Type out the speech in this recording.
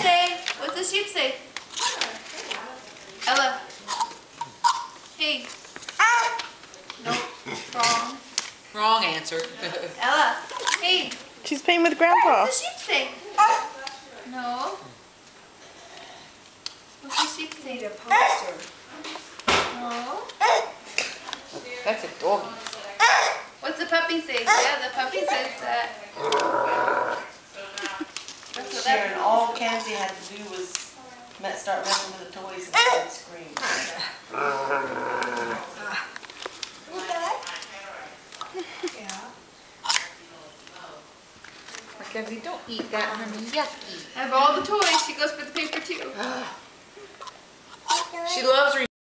say? What's the sheep say? Ella. Hey. Nope. Wrong. Wrong answer. Ella. Hey. She's playing with Grandpa. What's the sheep say? No. What's the sheep say? Need a poster. No. That's a doggy. What's the puppy say? Yeah, the puppy says that. That's what Sharon, that all Kenzie had to do was start messing with the toys and the kids scream. Yeah. Mackenzie, don't eat that, honey. Yucky. I have all the toys. She goes for the paper too. She loves